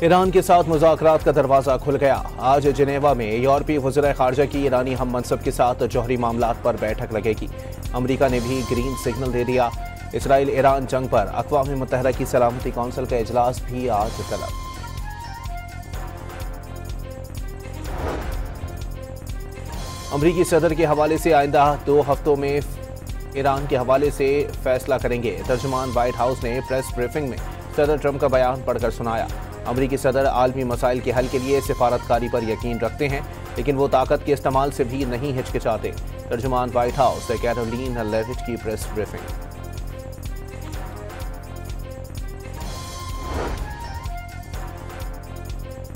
Iran के साथ मुज़ाकरात का दरवाज़ा खुल गया। आज जिनेवा में यूरोपीय वज़ीर ख़ारजा की ईरानी हम मनसब के साथ जौहरी मामलात पर बैठक लगेगी। अमरीका ने भी ग्रीन सिग्नल दे दिया। इसराइल ईरान जंग पर अक़वाम मुत्तहिदा की सलामती कौंसिल का इजलास भी आज तलब। अमरीकी सदर के हवाले से आइंदा 2 हफ्तों में ईरान के हवाले से फैसला करेंगे। तर्जुमान व्हाइट हाउस ने प्रेस ब्रीफिंग में सदर ट्रंप का बयान पढ़कर सुनाया। अमरीकी सदर आलमी मसाइल के हल के लिए सिफारतकारी पर यकीन रखते हैं, लेकिन वो ताकत के इस्तेमाल से भी नहीं हिचकिचाते। तर्जुमान व्हाइट हाउस कैरोलिन लेविट की प्रेस ब्रीफिंग।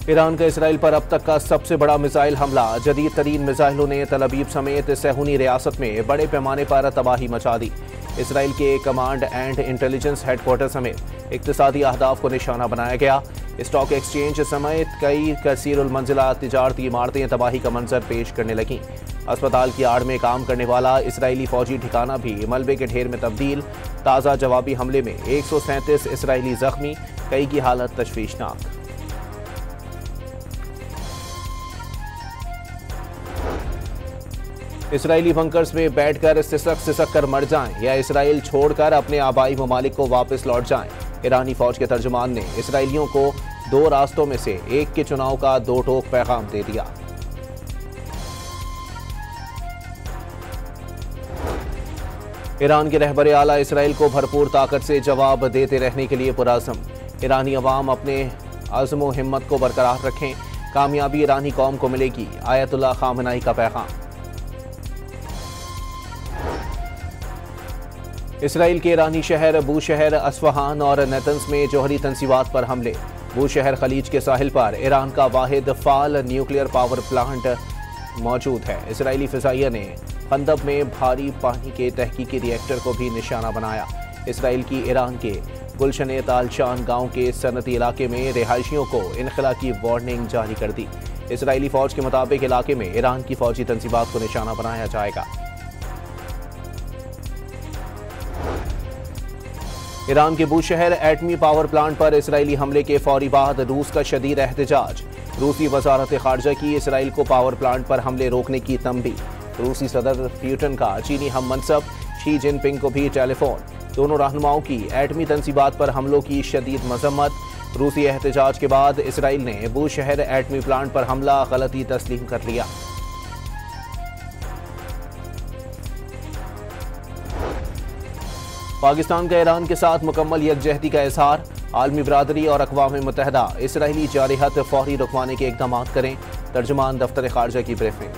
ईरान का इसराइल पर अब तक का सबसे बड़ा मिसाइल हमला। जदीद तरीन मिसाइलों ने तल अबीब समेत सहूनी रियासत में बड़े पैमाने पर तबाही मचा दी। इसराइल के कमांड एंड इंटेलिजेंस हेडक्वार्टर समेत इक्तिसादी अहदाफ को निशाना बनाया गया। स्टॉक एक्सचेंज समेत कई कसीरुल मंजिला तिजारती इमारतें तबाही का मंजर पेश करने लगीं। अस्पताल की आड़ में काम करने वाला इसराइली फौजी ठिकाना भी मलबे के ढेर में तब्दील। ताज़ा जवाबी हमले में 137 इसराइली जख्मी, कई की हालत तशवीशनाक। इसराइली बंकर्स में बैठकर सिसक कर मर जाएं या इसराइल छोड़कर अपने आबाई ममालिक को वापस लौट जाएं। ईरानी फौज के तर्जुमान ने इसराइलियों को 2 रास्तों में से एक के चुनाव का 2 टोक पैगाम दे दिया। ईरान के रहबरे आला इसराइल को भरपूर ताकत से जवाब देते रहने के लिए पुरअज़्म। ईरानी अवाम अपने अज़्म व हिम्मत को बरकरार रखें, कामयाबी ईरानी कौम को मिलेगी। आयतुल्लाह खामनाई का पैगाम। इसराइल के ईरानी शहर बूशहर, अस्फहान और नेतन्स में जौहरी तंसीबात पर हमले। बूशहर खलीज के साहिल पर ईरान का वाहिद फाल न्यूक्लियर पावर प्लांट मौजूद है। इसराइली फ़िज़ाइया ने खंदब में भारी पानी के तहकीकी रिएक्टर को भी निशाना बनाया। इसराइल की ईरान के गुलशन तालशान गांव के सनती इलाके में रिहायशियों को इनखला की वार्निंग जारी कर दी। इसराइली फ़ौज के मुताबिक इलाके में ईरान की फ़ौजी तंसीबात को निशाना बनाया जाएगा। ईरान के बूशहर एटमी पावर प्लांट पर इसराइली हमले के फौरी बाद रूस का शदीद एहतजाज। रूसी वजारत खारजा की इसराइल को पावर प्लांट पर हमले रोकने की तंबी। रूसी सदर पुतिन का चीनी हम मनसब शी जिनपिंग को भी टेलीफोन। दोनों रहनुमाओं की एटमी तंसीबात पर हमलों की शदीद मजम्मत। रूसी एहतजाज के बाद इसराइल ने बूशहर एटमी प्लांट पर हमला गलती तस्लीम कर लिया। पाकिस्तान का ईरान के साथ मुकम्मल यकजहती का इजहार। आलमी बरादरी और अक़वाम मुत्तहिदा इसराइली जारहत फौरी रुकवाने के इक़दाम करें। तर्जुमान दफ्तर खारजा की ब्रीफिंग।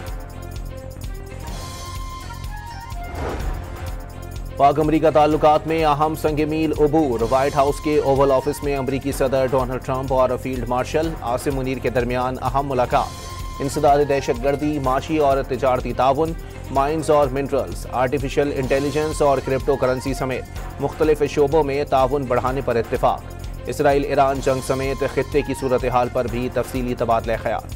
पाक अमरीका ताल्लुकात में अहम संग मील अबूर। व्हाइट हाउस के ओवल ऑफिस में अमरीकी सदर डोनाल्ड ट्रंप और फील्ड मार्शल आसिम मुनीर के दरमियान अहम मुलाकात। इंसदाद दहशतगर्दी, माशी और तिजारती ताउन, माइंस और मिनरल्स, आर्टिफिशियल इंटेलिजेंस और क्रिप्टो करेंसी समेत मुख्तलिफ शोबों में ताउन बढ़ाने पर इत्तेफाक। इसराइल ईरान जंग समेत खित्ते की सूरत हाल पर भी तफसीली तबादला ख्याल।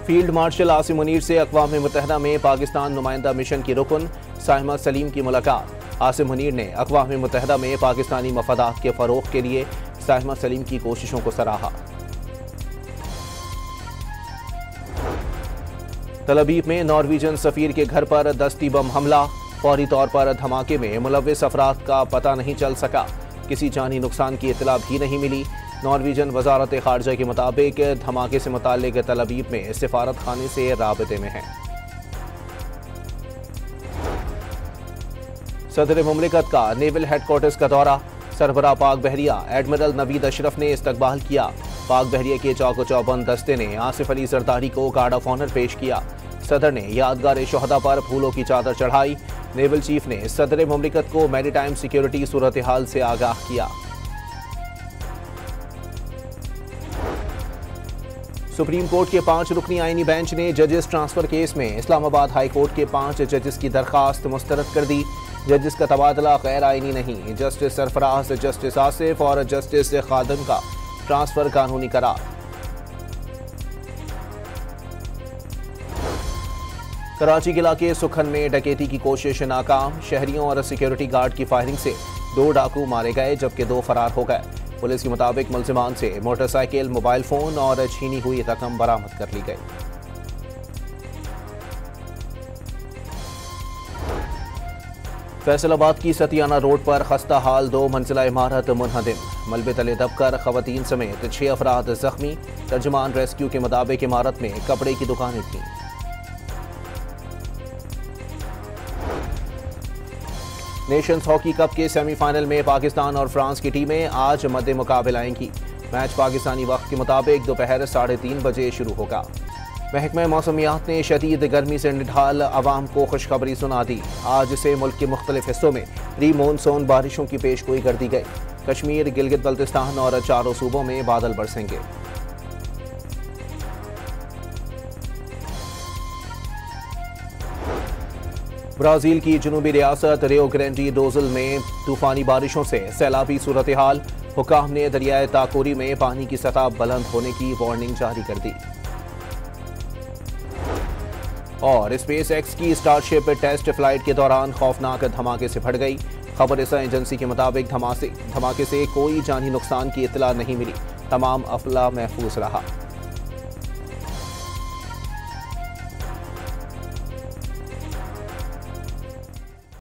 फील्ड मार्शल आसिम मुनीर से अक़वाम मुत्तहिदा में पाकिस्तान नुमाइंदा मिशन की रुकन साहिमा सलीम की मुलाकात। आसिम मुनीर ने अक़वाम मुत्तहिदा में पाकिस्तानी मफादात के फ़रोग़ के लिए साहिमा सलीम की कोशिशों को सराहा। तल अबीब में नॉर्वेजियन सफ़ीर के घर पर दस्ती बम हमला। फौरी तौर पर धमाके में मुलव्विस अफराद का पता नहीं चल सका। किसी जानी नुकसान की इतला भी नहीं मिली। नॉर्वेजियन वजारत खारजा के मुताबिक धमाके से मुताल्लिक तल अबीब में सिफारत खाने से राबते में है। सदर मुमलिकत का नेवल हेडक्वार्टर्स का दौरा। सरबराह पाक बहरिया एडमिरल नवीद अशरफ ने इस्तकबाल किया। पाक बहरिया के चौको चौबंद दस्ते ने आसिफ अली जरदारी को गार्ड ऑफ ऑनर पेश किया। सदर ने यादगार शोहदा पर फूलों की चादर चढ़ाई। नेवल चीफ ने सदर मुमलिकत को मैरीटाइम सिक्योरिटी सूरत हाल से आगाह किया। सुप्रीम कोर्ट के 5 रुकनी आईनी बेंच ने जजेस ट्रांसफर केस में इस्लामाबाद हाई कोर्ट के 5 जजेस की दरखास्त मुस्तरद कर दी। जजेस का तबादला गैर आईनी नहीं। जस्टिस सरफराज, जस्टिस आसिफ और जस्टिस खादम का ट्रांसफर कानूनी करार। कराची के इलाके सुखन में डकैती की कोशिश नाकाम। शहरियों और सिक्योरिटी गार्ड की फायरिंग से 2 डाकू मारे गए जबकि 2 फरार हो गए। पुलिस के मुताबिक मुलजिमान से मोटरसाइकिल, मोबाइल फोन और छीनी हुई रकम बरामद कर ली गई। फैसलाबाद की सतियाना रोड पर खस्ता हाल 2 मंजिला इमारत मुनहदिम। मलबे तले दबकर खवातीन समेत 6 अफराद जख्मी। तर्जुमान रेस्क्यू के मुताबिक इमारत में कपड़े की दुकानें थीं। नेशंस हॉकी कप के सेमीफाइनल में पाकिस्तान और फ्रांस की टीमें आज मद्दे मुकाबले आएंगी। मैच पाकिस्तानी वक्त के मुताबिक दोपहर 3:30 बजे शुरू होगा। महकमा मौसमियात ने शदीद गर्मी से निढाल अवाम को खुशखबरी सुना दी। आज से मुल्क के मुख्तलिफ हिस्सों में प्री मानसून बारिशों की पेशगोई कर दी गई। कश्मीर, गिलगित बल्तिस्तान और 4 सूबों में बादल बरसेंगे। ब्राजील की जनूबी रियासत रियो ग्रांडे डो सुल में तूफानी बारिशों से सैलाबी सूरत हाल। हुकाम ने दरियाए ताकोरी में पानी की सतह बुलंद होने की वार्निंग जारी कर दी। और स्पेस एक्स की स्टारशिप टेस्ट फ्लाइट के दौरान खौफनाक धमाके से फट गई। खबर एजेंसी के मुताबिक धमाके से कोई जानी नुकसान की इत्तला नहीं मिली। तमाम अफला महफूज रहा।